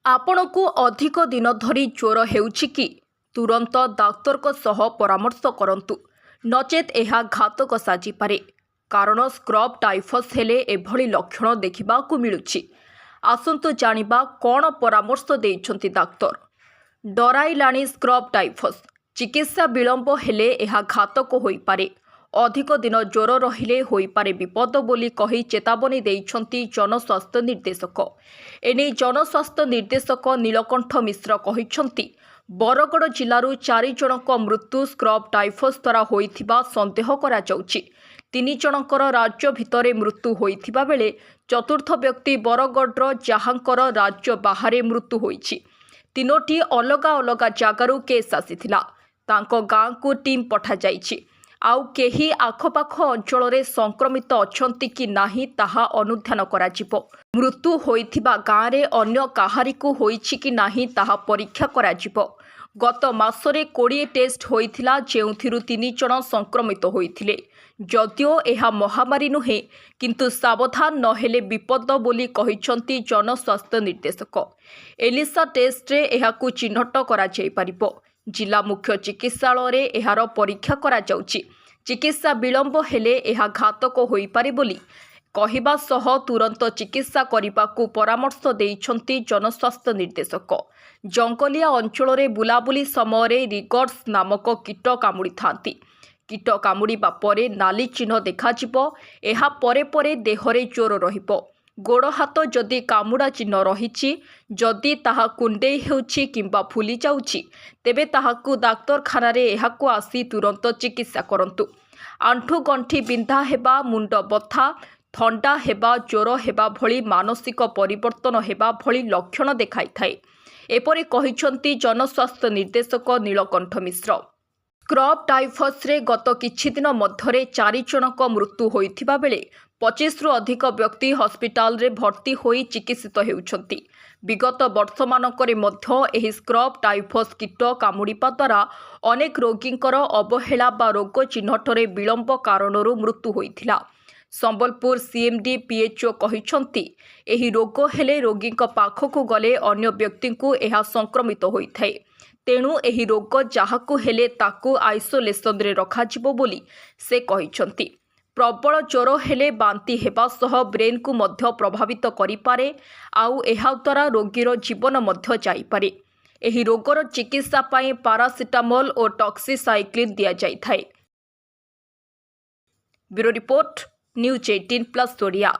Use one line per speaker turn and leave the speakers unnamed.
आपणକୁ अधिक दिन धरी ज्वर हेउछि कि तुरंत डाक्तर को सह परामर्श करंतु नचेत एहा घातक साजिपारे कारण स्क्रब टाइफस हेले एभली लक्षण देखिबाकू मिलुछि। आसंतु जानिबा कोन परामर्श देइछंती डाक्तर। डराइलाणी स्क्रब टाइफस चिकित्सा विलंब हेले एहा घातक होई पारे। अधिक दिन ज्वर रहिले होइपारे विपद बोली कही चेतावनी देइछंती जनस्वास्थ्य निर्देशक। एने जनस्वास्थ्य निर्देशक नीलकंठ मिश्र कहिछंती बरगड़ जिल्लारू 4 जनक मृत्यु स्क्रब टाइफस द्वारा होइथिबा संदेह करा जाउछि। 3 जनकर राज्य भितरे मृत्यु होइथिबा बेले चतुर्थ व्यक्ति बरगड़र जहांकर राज्य बाहरे मृत्यु होइछि। 3टी अलगा अलगा जागारू केस आसीथिला। तांको गाँ को टीम पठा जाइछि। आउ केही आखपाख अंचल रे संक्रमित अछंती कि नाही ताहा अनुध्यान कराजिबो। मृत्यु होइथिबा गाँ रे अन्य काहारिकु होइछि कि नाही ताहा परीक्षा कराजिबो। गत मासरे 20 टेस्ट होइथिला जेउथिरु 3 जण संक्रमित होइथिले। जदिओ एहा महामारी नुहे किंतु सावधान नहेले विपद बोली कहिछंती जनस्वास्थ्य निर्देशक। एलिसा टेस्ट रे एहाकु चिन्हट करा जाई परिबो। जिला मुख्य चिकित्सालय रे एहार परीक्षा करा जाउछि। चिकित्सा विलंब हेले एहा घातक होई पारे बोली कहिबा सह तुरंत चिकित्सा करिबाकू परामर्श देइछंती जनस्वास्थ्य निर्देशक। जंगलिया अंचल रे बुलाबुली समय रे रिगर्स नामक कीट कामुड़ी थांती। कीट कामुड़ीबा परे नाली चिन्ह देखाजिबो। एहा परे परे देहरे ज्वर रहिबो। गोड़ हाथ जदि कामुड़ा चिन्ह रही जदि ताहा कुंडेई हेउछि किंबा फुली जाउछि तेबे ताहाकू डाक्तरखाना रे एहाकू आसी तुरंत चिकित्सा करंतु। आंठू गंठी बिंधा हेबा, मुंड बथा, थंडा हेबा, ज्वर हेबा भली मानसिक परिवर्तन हेबा भली लक्षण देखाई थाए एपरि कहिछंती जनस्वास्थ्य निर्देशक नीलकंठ मिश्र। स्क्रब टाइफस रे गत किछि दिन मध्यरे 4 जनक मृत्यु होइथिबा बेले 25 रु अधिक व्यक्ति हस्पिटाल रे भर्ती होई चिकित्सित हेउछंती। विगत वर्षमानकरे मध्य एही स्क्रब टाइफस कीट कामुड़ीपा द्वारा अनेक रोगींकर अवहेला बा रोग चिन्हटरे विलंब कारणरू मृत्यु होइथिला। संबलपुर सीएमडी पीएचओ कहिछंती एही रोग हेले रोगींक पाखकू गले अन्य व्यक्तिंकू एहा संक्रमित होइथाए। तेणु एही रोग जाहाकू हेले ताकू आइसोलेशन रे रखाजिबो बोली से कहिछंती। प्रबल ज्वर हेले बांती हेबा सह ब्रेन को मध्य प्रभावित करिपारे आउ एहा द्वारा रोगीर जीवन मध्य जाइपारे। एही रोगर चिकित्सा पाई पारासिटामोल और टॉक्सीसाइक्लिन दिया जाइथाए। Bureau report news 18+ Odia.